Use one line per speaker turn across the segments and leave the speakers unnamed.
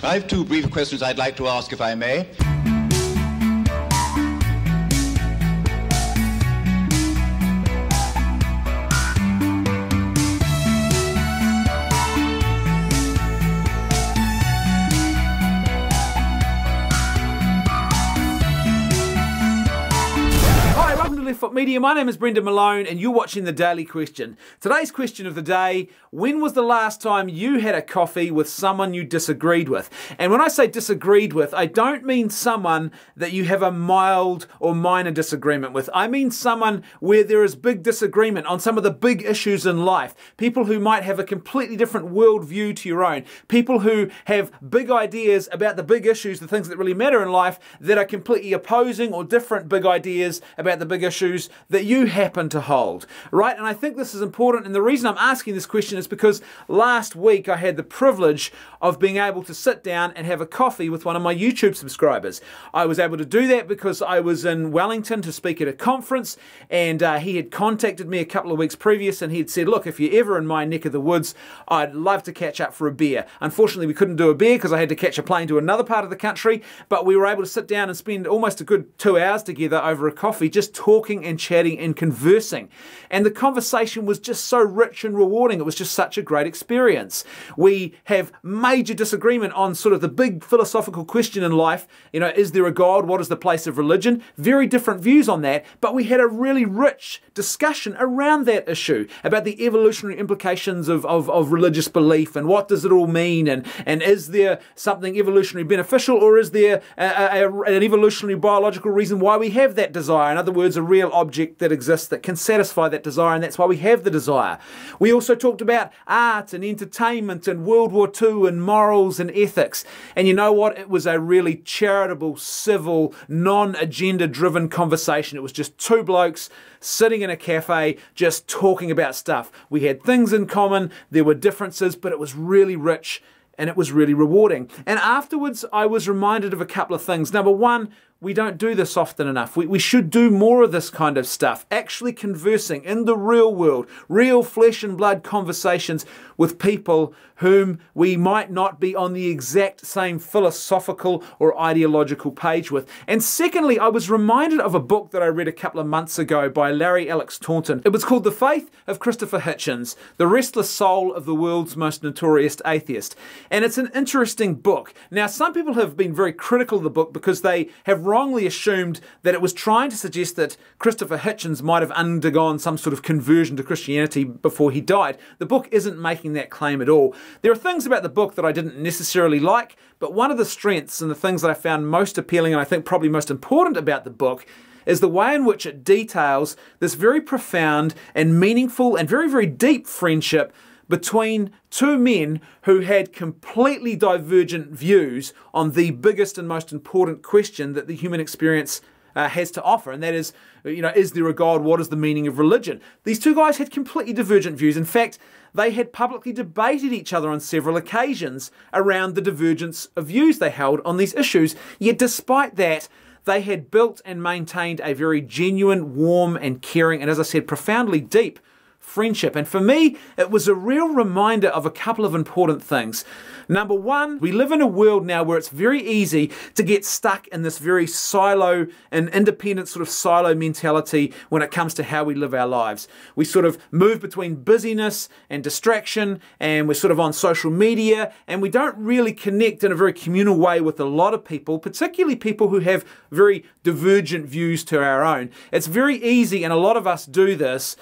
I have two brief questions I'd like to ask, if I may.
Left Foot Media. My name is Brendan Malone and you're watching The Daily Question. Today's question of the day: when was the last time you had a coffee with someone you disagreed with? And when I say disagreed with, I don't mean someone that you have a mild or minor disagreement with. I mean someone where there is big disagreement on some of the big issues in life. People who might have a completely different worldview to your own. People who have big ideas about the big issues, the things that really matter in life, that are completely opposing or different big ideas about the big issues that you happen to hold, right? And I think this is important, and the reason I'm asking this question is because last week I had the privilege of being able to sit down and have a coffee with one of my YouTube subscribers. I was able to do that because I was in Wellington to speak at a conference, and he had contacted me a couple of weeks previous, and he had said, look, if you're ever in my neck of the woods, I'd love to catch up for a beer. Unfortunately, we couldn't do a beer because I had to catch a plane to another part of the country, but we were able to sit down and spend almost a good 2 hours together over a coffee, just talking and chatting and conversing. And the conversation was just so rich and rewarding. It was just such a great experience. We have major disagreement on sort of the big philosophical question in life. You know, is there a God? What is the place of religion? Very different views on that, but we had a really rich discussion around that issue, about the evolutionary implications of religious belief and what does it all mean, and is there something evolutionary beneficial, or is there an evolutionary biological reason why we have that desire? In other words, a real object that exists that can satisfy that desire, and that's why we have the desire. We also talked about art and entertainment and World War II and morals and ethics. And you know what? It was a really charitable, civil, non-agenda driven conversation. It was just two blokes sitting in a cafe just talking about stuff. We had things in common, there were differences, but it was really rich and it was really rewarding. And afterwards, I was reminded of a couple of things. Number one, we don't do this often enough. We should do more of this kind of stuff, actually conversing in the real world, real flesh and blood conversations with people whom we might not be on the exact same philosophical or ideological page with. And secondly, I was reminded of a book that I read a couple of months ago by Larry Alex Taunton. It was called The Faith of Christopher Hitchens, The Restless Soul of the World's Most Notorious Atheist. And it's an interesting book. Now, some people have been very critical of the book because they have wrongly assumed that it was trying to suggest that Christopher Hitchens might have undergone some sort of conversion to Christianity before he died. The book isn't making that claim at all. There are things about the book that I didn't necessarily like, but one of the strengths and the things that I found most appealing, and I think probably most important about the book, is the way in which it details this very profound and meaningful and very, very deep friendship between two men who had completely divergent views on the biggest and most important question that the human experience has to offer, and that is, you know, is there a God? What is the meaning of religion? These two guys had completely divergent views. In fact, they had publicly debated each other on several occasions around the divergence of views they held on these issues. Yet despite that, they had built and maintained a very genuine, warm and caring, and as I said, profoundly deep friendship. And for me, it was a real reminder of a couple of important things. Number one, we live in a world now where it's very easy to get stuck in this very silo and independent sort of silo mentality when it comes to how we live our lives. We sort of move between busyness and distraction, and we're sort of on social media, and we don't really connect in a very communal way with a lot of people, particularly people who have very divergent views to our own. It's very easy, and a lot of us do this,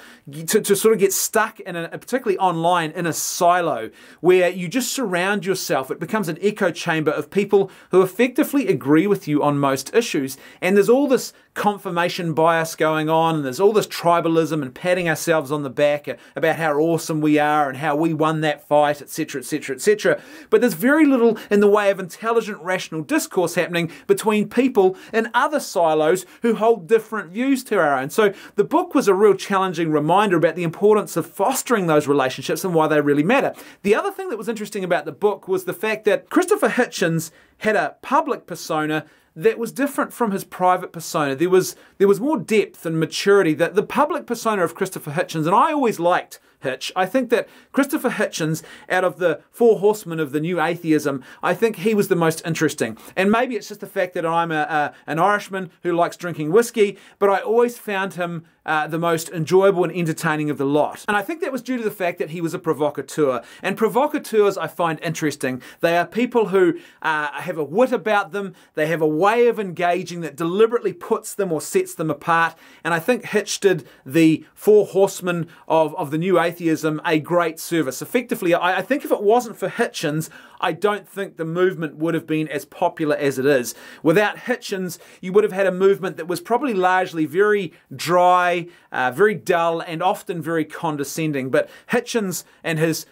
to sort of get stuck in particularly online, in a silo where you just surround yourself. It becomes an echo chamber of people who effectively agree with you on most issues. And there's all this confirmation bias going on, and there's all this tribalism and patting ourselves on the back about how awesome we are and how we won that fight, etc., etc., etc. But there's very little in the way of intelligent, rational discourse happening between people in other silos who hold different views to our own. So the book was a real challenging reminder about the importance of fostering those relationships and why they really matter. The other thing that was interesting about the book was the fact that Christopher Hitchens had a public persona that was different from his private persona. There was more depth and maturity. That the public persona of Christopher Hitchens, and I always liked Hitch. I think that Christopher Hitchens, out of the four horsemen of the new atheism, I think he was the most interesting. And maybe it's just the fact that I'm an Irishman who likes drinking whiskey, but I always found him the most enjoyable and entertaining of the lot. And I think that was due to the fact that he was a provocateur. And provocateurs I find interesting. They are people who have a wit about them, they have a way of engaging that deliberately puts them or sets them apart. And I think Hitch did the four horsemen of the new atheism a great service. Effectively, I think if it wasn't for Hitchens, I don't think the movement would have been as popular as it is. Without Hitchens, you would have had a movement that was probably largely very dry, very dull, and often very condescending. But Hitchens and his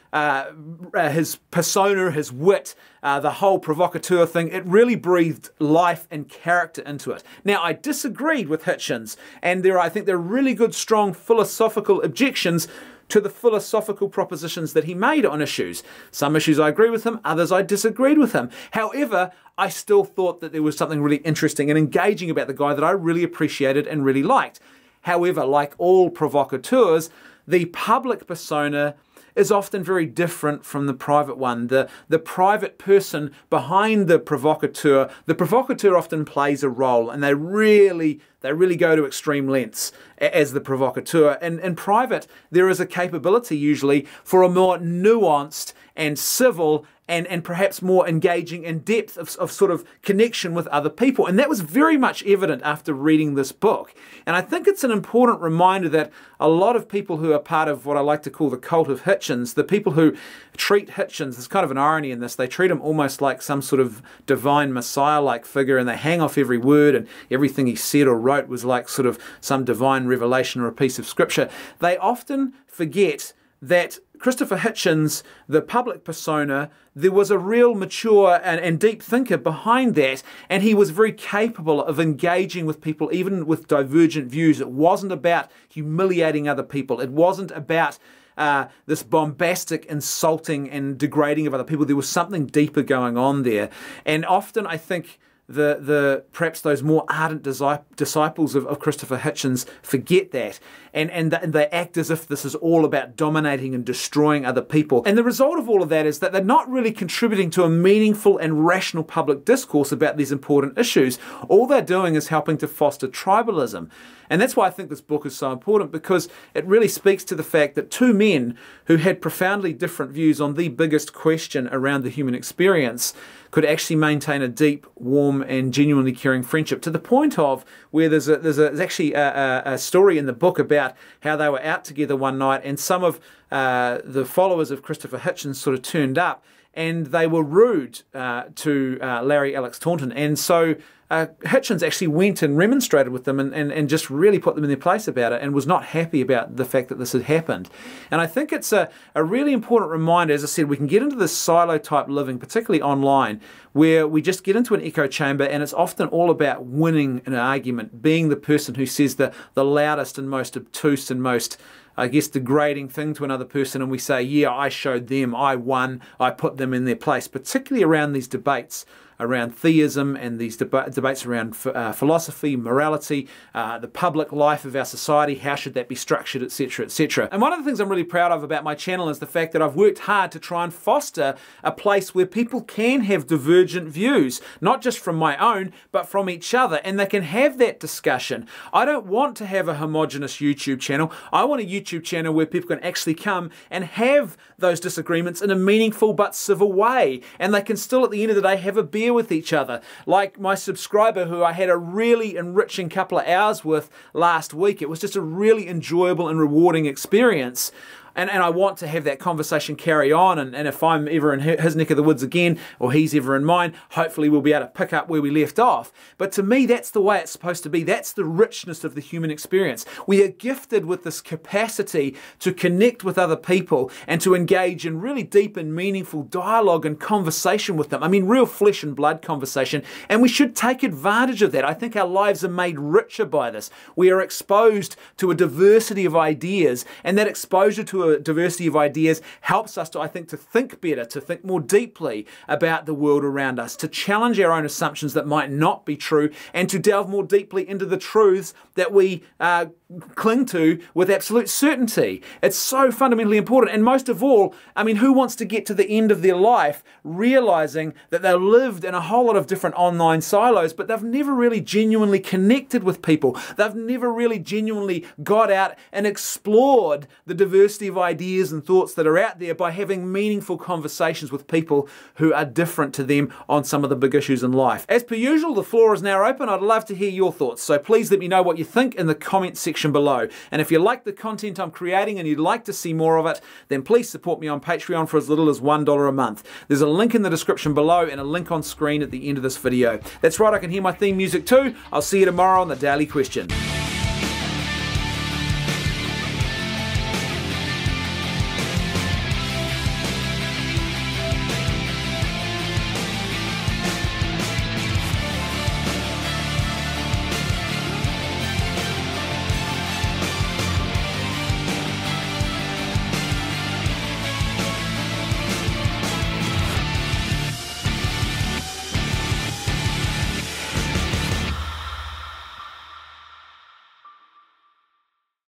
persona, his wit, the whole provocateur thing, it really breathed life and character into it. Now, I disagreed with Hitchens, and I think there are really good, strong philosophical objections to the philosophical propositions that he made on issues. Some issues I agree with him, others I disagreed with him. However, I still thought that there was something really interesting and engaging about the guy that I really appreciated and really liked. However, like all provocateurs, the public persona is often very different from the private one. The private person behind the provocateur often plays a role, and they really go to extreme lengths as the provocateur. And in private, there is a capability usually for a more nuanced and civil and perhaps more engaging and depth of sort of connection with other people. And that was very much evident after reading this book. And I think it's an important reminder that a lot of people who are part of what I like to call the cult of Hitchens, the people who treat Hitchens, there's kind of an irony in this, they treat him almost like some sort of divine messiah-like figure, and they hang off every word, and everything he said or wrote was like sort of some divine revelation or a piece of scripture. They often forget that Christopher Hitchens, the public persona, there was a real mature and deep thinker behind that, and he was very capable of engaging with people even with divergent views. It wasn't about humiliating other people. It wasn't about this bombastic insulting and degrading of other people. There was something deeper going on there. And often I think perhaps those more ardent disciples of Christopher Hitchens forget that, and they act as if this is all about dominating and destroying other people. And the result of all of that is that they're not really contributing to a meaningful and rational public discourse about these important issues. All they're doing is helping to foster tribalism. And that's why I think this book is so important, because it really speaks to the fact that two men who had profoundly different views on the biggest question around the human experience could actually maintain a deep, warm, and genuinely caring friendship, to the point of where there's actually a story in the book about how they were out together one night, and some of the followers of Christopher Hitchens sort of turned up, and they were rude to Larry Alex Taunton. And so Hitchens actually went and remonstrated with them and just really put them in their place about it, and was not happy about the fact that this had happened. And I think it's a really important reminder. As I said, we can get into this silo type living, particularly online, where we just get into an echo chamber, and it's often all about winning an argument, being the person who says the loudest and most obtuse and most, I guess, degrading thing to another person, and we say, yeah, I showed them, I won, I put them in their place, particularly around these debates around theism and these debates around philosophy, morality, the public life of our society, how should that be structured, etc., etc. And one of the things I'm really proud of about my channel is the fact that I've worked hard to try and foster a place where people can have divergent views, not just from my own, but from each other, and they can have that discussion. I don't want to have a homogenous YouTube channel. I want a YouTube channel where people can actually come and have those disagreements in a meaningful but civil way, and they can still at the end of the day have a beer with each other. Like my subscriber who I had a really enriching couple of hours with last week. It was just a really enjoyable and rewarding experience. And I want to have that conversation carry on, and if I'm ever in his neck of the woods again, or he's ever in mine, hopefully we'll be able to pick up where we left off. But to me, that's the way it's supposed to be. That's the richness of the human experience. We are gifted with this capacity to connect with other people and to engage in really deep and meaningful dialogue and conversation with them. I mean, real flesh and blood conversation, and we should take advantage of that. I think our lives are made richer by this. We are exposed to a diversity of ideas, and that exposure to to a diversity of ideas helps us to, I think, to think better, to think more deeply about the world around us, to challenge our own assumptions that might not be true, and to delve more deeply into the truths that we cling to with absolute certainty. It's so fundamentally important. And most of all, I mean, who wants to get to the end of their life realizing that they lived in a whole lot of different online silos, but they've never really genuinely connected with people. They've never really genuinely got out and explored the diversity of ideas and thoughts that are out there by having meaningful conversations with people who are different to them on some of the big issues in life. As per usual, the floor is now open. I'd love to hear your thoughts, so please let me know what you think in the comments section below. And if you like the content I'm creating and you'd like to see more of it, then please support me on Patreon for as little as $1 a month. There's a link in the description below and a link on screen at the end of this video. That's right, I can hear my theme music too. I'll see you tomorrow on The Daily Question.